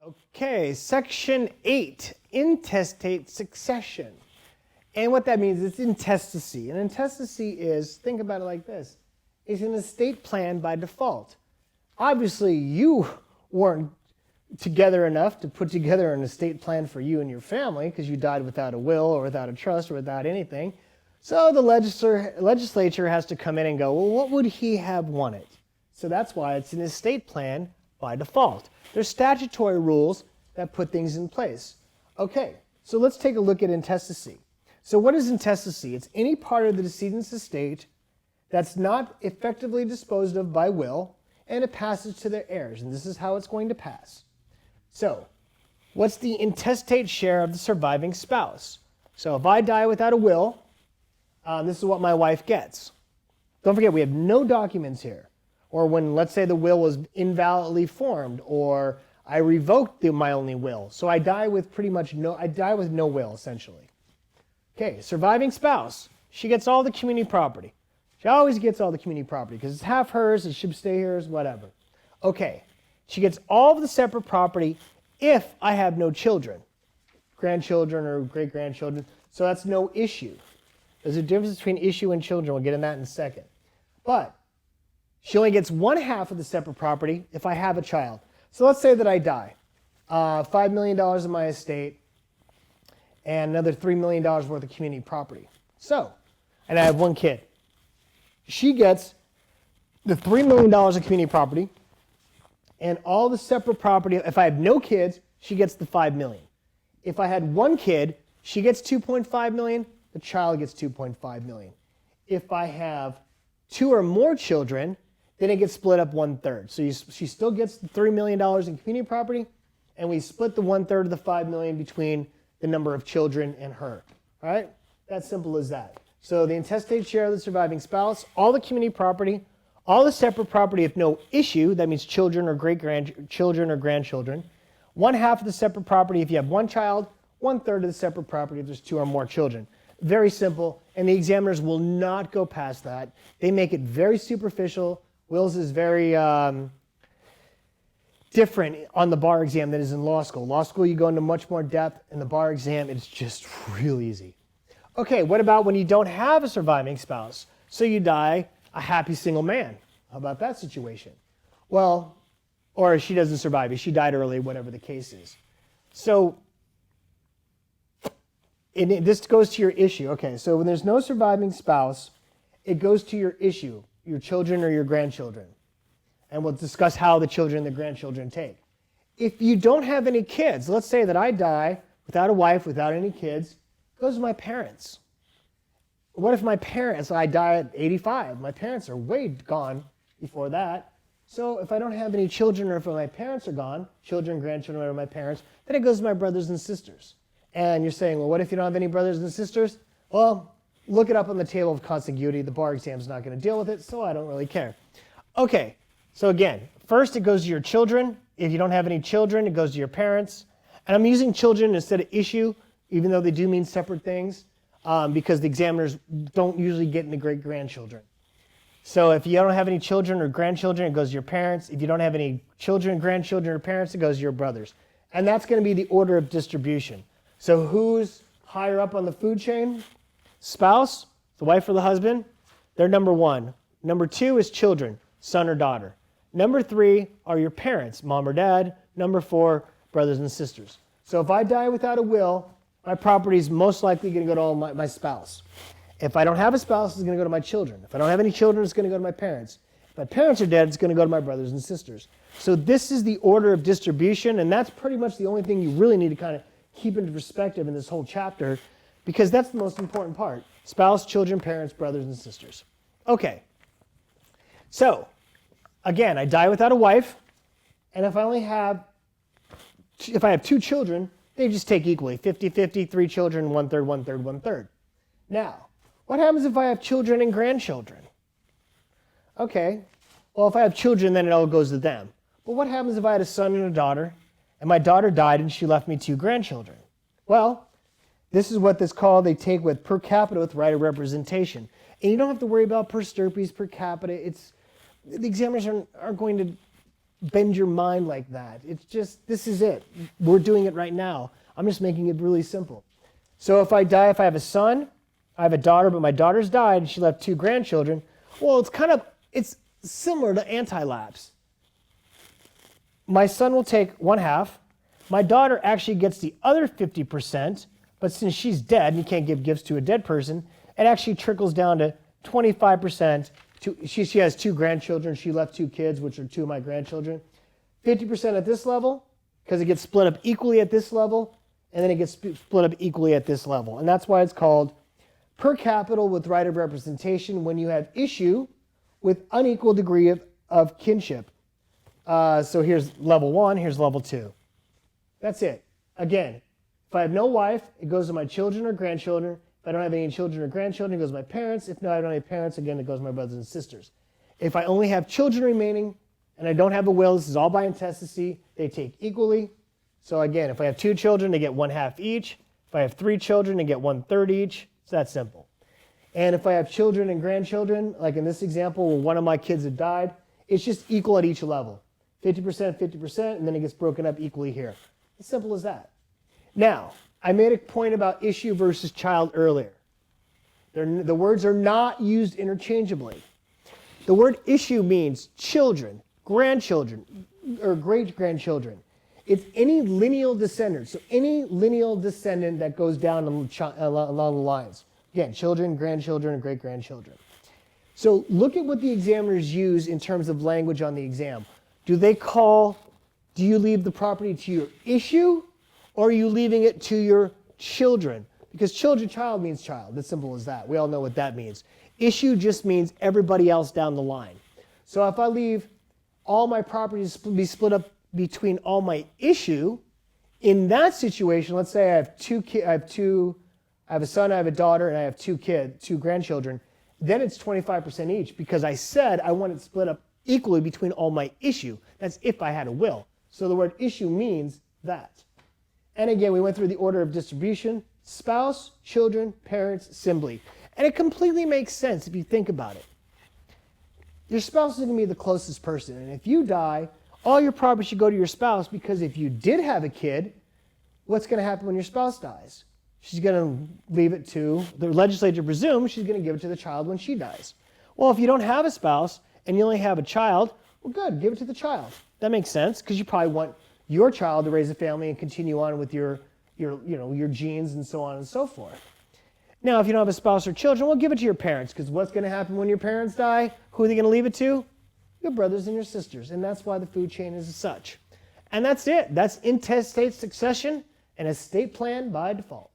Okay, Section VIII, Intestate Succession. And what that means is intestacy. And intestacy is, think about it like this, is an estate plan by default. Obviously, you weren't together enough to put together an estate plan for you and your family because you died without a will or without a trust or without anything. So the legislature has to come in and go, well, what would he have wanted? So that's why it's an estate plan by default. There's statutory rules that put things in place. Okay, so let's take a look at intestacy. So what is intestacy? It's any part of the decedent's estate that's not effectively disposed of by will, and it passes to their heirs, and this is how it's going to pass. So, what's the intestate share of the surviving spouse? So if I die without a will, this is what my wife gets. Don't forget, we have no documents here. Or when, let's say, the will was invalidly formed, or I revoked my only will. So I die with no will, essentially. Okay, surviving spouse. She gets all the community property. She always gets all the community property because it's half hers, it should stay hers, whatever. Okay, she gets all of the separate property if I have no children, grandchildren or great-grandchildren, so that's no issue. There's a difference between issue and children. We'll get into that in a second. But she only gets one half of the separate property if I have a child. So let's say that I die. $5 million of my estate and another $3 million worth of community property. So, and I have one kid. She gets the $3 million of community property and all the separate property. If I have no kids, she gets the $5 million. If I had one kid, she gets $2.5 million. The child gets $2.5 million. If I have two or more children, then it gets split up 1/3. So she still gets the $3 million in community property, and we split the 1/3 of the $5 million between the number of children and her. All right? That's simple as that. So the intestate share of the surviving spouse, all the community property, all the separate property if no issue, that means children or great-grandchildren or grandchildren, one half of the separate property if you have one child, 1/3 of the separate property if there's two or more children. Very simple, and the examiners will not go past that. They make it very superficial. Wills is very different on the bar exam than it is in law school. Law school, you go into much more depth. In the bar exam, it's just real easy. Okay, what about when you don't have a surviving spouse? So you die a happy single man. How about that situation? Well, or she doesn't survive. She died early, whatever the case is. So this goes to your issue. Okay, so when there's no surviving spouse, it goes to your issue, your children or your grandchildren. And we'll discuss how the children and the grandchildren take. If you don't have any kids, let's say that I die without a wife, without any kids, it goes to my parents. What if I die at 85? My parents are way gone before that. So if I don't have any children or if my parents are gone, children, grandchildren, or my parents, then it goes to my brothers and sisters. And you're saying, well, what if you don't have any brothers and sisters? Well, look it up on the table of contiguity. The bar exam's not going to deal with it, so I don't really care. Okay, so again, first it goes to your children. If you don't have any children, it goes to your parents. And I'm using children instead of issue, even though they do mean separate things, because the examiners don't usually get into great-grandchildren. So if you don't have any children or grandchildren, it goes to your parents. If you don't have any children, grandchildren, or parents, it goes to your brothers. And that's going to be the order of distribution. So who's higher up on the food chain? Spouse, the wife or the husband, they're number one. Number two is children, son or daughter. Number three are your parents, mom or dad. Number four, brothers and sisters. So if I die without a will, my property is most likely going to go to my spouse. If I don't have a spouse, it's going to go to my children. If I don't have any children, it's going to go to my parents. If my parents are dead, it's going to go to my brothers and sisters. So this is the order of distribution, and that's pretty much the only thing you really need to kind of keep into perspective in this whole chapter, because that's the most important part. Spouse, children, parents, brothers, and sisters. Okay. So, again, I die without a wife, and if I have two children, they just take equally, 50-50, 3 children, 1/3, 1/3, 1/3. Now, what happens if I have children and grandchildren? Okay, well, if I have children, then it all goes to them. But what happens if I had a son and a daughter, and my daughter died and she left me 2 grandchildren? Well, this is what they take with per capita with right of representation. And you don't have to worry about per stirpes, per capita. The examiners aren't going to bend your mind like that. It's just, this is it. We're doing it right now. I'm just making it really simple. So if I die, if I have a son, I have a daughter, but my daughter's died and she left 2 grandchildren, well, it's similar to anti-lapse. My son will take 1/2. My daughter actually gets the other 50%, but since she's dead and you can't give gifts to a dead person, it actually trickles down to 25%. She has 2 grandchildren. She left 2 kids, which are 2 of my grandchildren. 50% at this level, because it gets split up equally at this level, and then it gets split up equally at this level. And that's why it's called per capita with right of representation when you have issue with unequal degree of kinship. So here's level 1, here's level 2. That's it. Again, if I have no wife, it goes to my children or grandchildren. If I don't have any children or grandchildren, it goes to my parents. If not, I don't have parents, again, it goes to my brothers and sisters. If I only have children remaining and I don't have a will, this is all by intestacy, they take equally. So again, if I have 2 children, they get 1/2 each. If I have 3 children, they get 1/3 each. It's that simple. And if I have children and grandchildren, like in this example where one of my kids had died, it's just equal at each level. 50%, 50%, and then it gets broken up equally here. As simple as that. Now, I made a point about issue versus child earlier. The words are not used interchangeably. The word issue means children, grandchildren, or great-grandchildren. It's any lineal descendant. So any lineal descendant that goes down along the lines. Again, children, grandchildren, and great-grandchildren. So look at what the examiners use in terms of language on the exam. Do you leave the property to your issue, or are you leaving it to your children? Because child means child. As simple as that. We all know what that means. Issue just means everybody else down the line. So if I leave all my properties to be split up between all my issue, in that situation, let's say I have a son, I have a daughter, and I have 2 grandchildren, then it's 25% each because I said I want it split up equally between all my issue. That's if I had a will. So the word issue means that. And again, we went through the order of distribution: spouse, children, parents, assembly. And it completely makes sense if you think about it. Your spouse is going to be the closest person. And if you die, all your property should go to your spouse, because if you did have a kid, what's going to happen when your spouse dies? She's going to leave it to, the legislature presumes she's going to give it to the child when she dies. Well, if you don't have a spouse and you only have a child, well, good, give it to the child. That makes sense, because you probably want your child to raise a family and continue on with your genes and so on and so forth. Now, if you don't have a spouse or children, well, give it to your parents, because what's going to happen when your parents die? Who are they going to leave it to? Your brothers and your sisters, and that's why the food chain is as such. And that's it. That's intestate succession and estate plan by default.